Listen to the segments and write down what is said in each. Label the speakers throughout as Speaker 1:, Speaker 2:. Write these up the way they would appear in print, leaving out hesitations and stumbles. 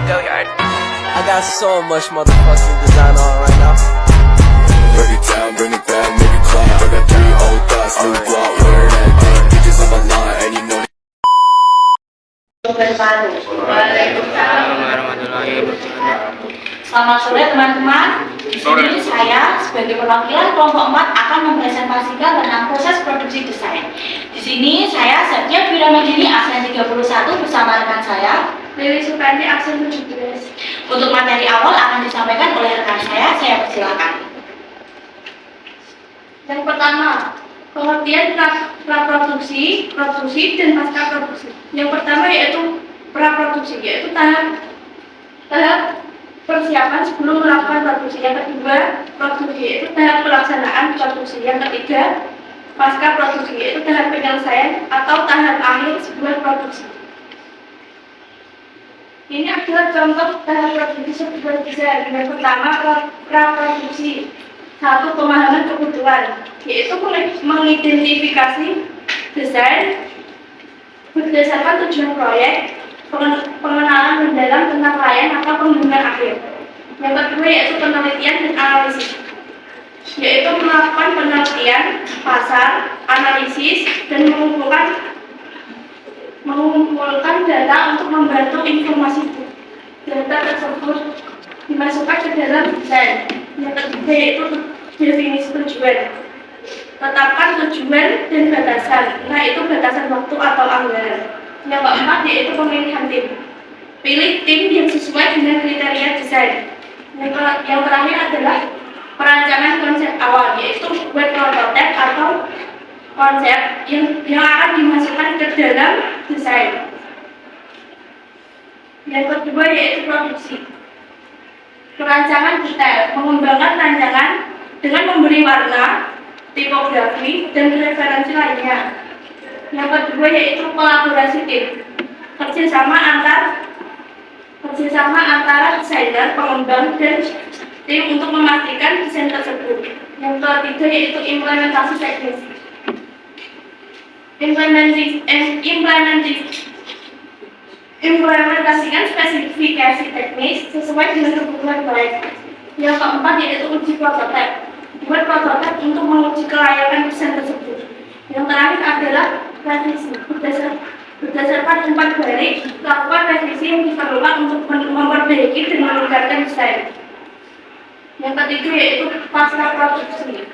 Speaker 1: Go yard. I got so much motherfucking design on right now.
Speaker 2: Break it down, bring it back, make it clap. I got 3 old thoughts, new guap, wear that thing. Bitches on my line, and you know
Speaker 3: Waalaikumsalam warahmatullahi wabarakatuh. Selamat sore teman-teman. Di sini saya sebagai perwakilan kelompok 4 akan mempresentasikan tentang proses produksi desain. Di sini saya Satya Wiramedini absen 31 bersama rekan saya Lili Sukanti absen 17. Untuk materi awal akan disampaikan oleh rekan saya persilakan. Yang pertama, pengertian praproduksi, produksi, dan pasca produksi. Yang pertama yaitu praproduksi, yaitu tahap persiapan sebelum melakukan produksi. Yang kedua, produksi, yaitu tahap pelaksanaan produksi. Yang ketiga, pasca produksi, yaitu tahap penyelesaian atau tahap akhir sebuah produksi. Ini adalah contoh tahap produksi sebuah desain. Yang pertama, praproduksi. 1. Pemahaman kebutuhan, yaitu mengidentifikasi desain berdasarkan tujuan proyek, pengenalan mendalam tentang klien atau pengguna akhir. Yang kedua yaitu penelitian dan analisis, yaitu melakukan penelitian pasar, analisis, dan mengumpulkan data untuk membantu informasi data tersebut dimasukkan ke dalam desain. Yang ketiga yaitu definisi tujuan. Tetapkan tujuan dan batasan, itu batasan waktu atau anggaran. Yang keempat yaitu pemilihan tim. Pilih tim yang sesuai dengan kriteria desain. Yang terakhir adalah perancangan konsep awal, yaitu buat prototipe atau konsep yang akan dimasukkan ke dalam desain. Yang kedua yaitu produksi. Perancangan detail, mengembangkan rancangan dengan memberi warna, tipografi, dan referensi lainnya. Yang kedua yaitu kolaborasi tim, kerjasama antara desainer, pengembang, dan tim untuk memastikan desain tersebut. Yang ketiga yaitu implementasi teknis. Implementasikan spesifikasi teknis sesuai dengan kebutuhan proyek. Yang keempat yaitu uji prototipe. Buat prototipe untuk menguji kelayakan desain tersebut. Yang terakhir adalah revisi. Berdasarkan umpan balik, lakukan revisi yang diperlukan untuk memperbaiki dan meningkatkan desain. Yang ketiga yaitu pasca produksi.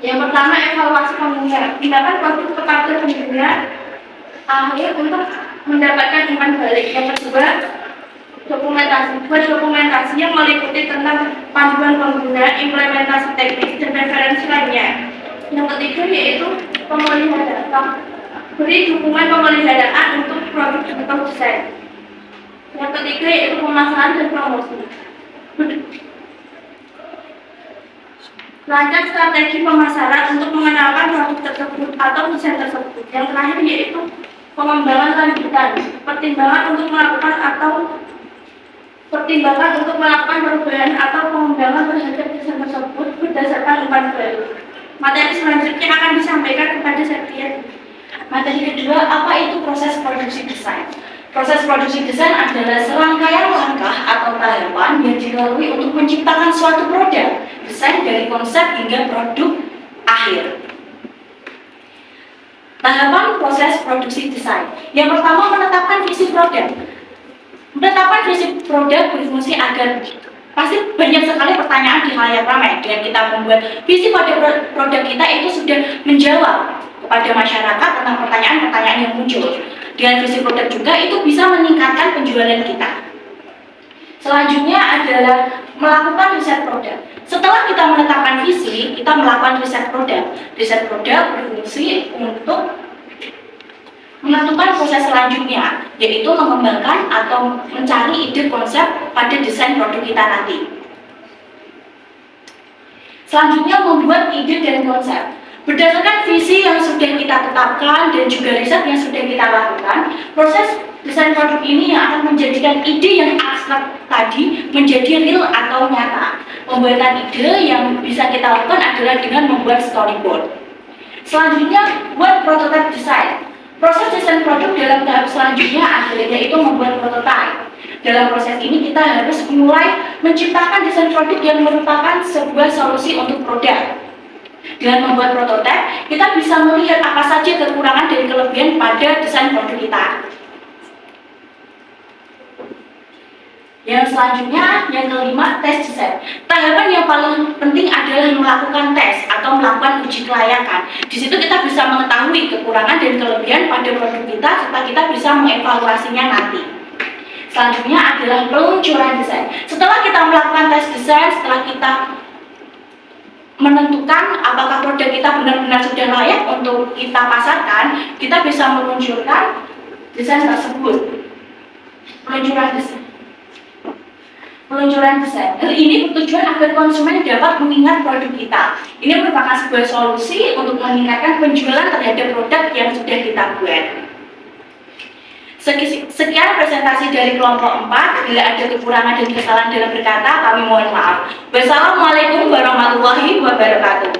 Speaker 3: Yang pertama evaluasi pengguna. Tindakan produk kepada pengguna akhir untuk mendapatkan umpan balik. Yang kedua, dokumentasi. Buat dokumentasi yang meliputi tentang panduan pengguna, implementasi teknis, dan referensi lainnya. Yang ketiga yaitu pemeliharaan. Beri dukungan pemeliharaan untuk produk atau desain. Yang ketiga yaitu pemasaran dan promosi. Rancang strategi pemasaran untuk mengenalkan produk tersebut atau desain tersebut. Yang terakhir yaitu pengembangan lanjutan, pertimbangan untuk melakukan perubahan atau pengembangan terhadap desain tersebut berdasarkan umpan balik. Materi selanjutnya akan disampaikan kepada Satya.
Speaker 4: Materi kedua, apa itu proses produksi desain? Proses produksi desain adalah serangkaian langkah atau tahapan yang dilalui untuk menciptakan suatu produk desain dari konsep hingga produk akhir. Tahapan proses produksi desain. Yang pertama, menetapkan visi produk. Menetapkan visi produk berfungsi agar pasti banyak sekali pertanyaan di khalayak ramai. Dengan kita membuat visi pada produk kita itu sudah menjawab kepada masyarakat tentang pertanyaan-pertanyaan yang muncul. Dengan visi produk juga itu bisa meningkatkan penjualan kita. Selanjutnya adalah melakukan riset produk. Setelah kita menetapkan visi, kita melakukan riset produk. Riset produk berfungsi untuk menentukan proses selanjutnya, yaitu mengembangkan atau mencari ide konsep pada desain produk kita nanti. Selanjutnya membuat ide dan konsep. Berdasarkan visi yang sudah kita tetapkan dan juga riset yang sudah kita lakukan, proses desain produk ini yang akan menjadikan ide yang abstrak tadi menjadi real atau nyata. Pembuatan ide yang bisa kita lakukan adalah dengan membuat storyboard. Selanjutnya, buat prototype desain. Proses desain produk dalam tahap selanjutnya adalah yaitu membuat prototype. dalam proses ini kita harus mulai menciptakan desain produk yang merupakan sebuah solusi untuk produk. Dengan membuat prototipe, kita bisa melihat apa saja kekurangan dan kelebihan pada desain produk kita. Yang selanjutnya, yang kelima, tes desain. Tahapan yang paling penting adalah melakukan tes atau melakukan uji kelayakan. Di situ kita bisa mengetahui kekurangan dan kelebihan pada produk kita serta kita bisa mengevaluasinya nanti. Selanjutnya adalah peluncuran desain. Setelah kita melakukan tes desain, setelah kita menentukan apakah produk kita benar-benar sudah layak untuk kita pasarkan, kita bisa meluncurkan desain tersebut. Peluncuran desain. Hal ini bertujuan agar konsumen dapat mengingat produk kita. Ini merupakan sebuah solusi untuk meningkatkan penjualan terhadap produk yang sudah kita buat. Sekian presentasi dari kelompok 4. Bila ada kekurangan dan kesalahan dalam berkata, kami mohon maaf. Wassalamualaikum warahmatullahi wabarakatuh.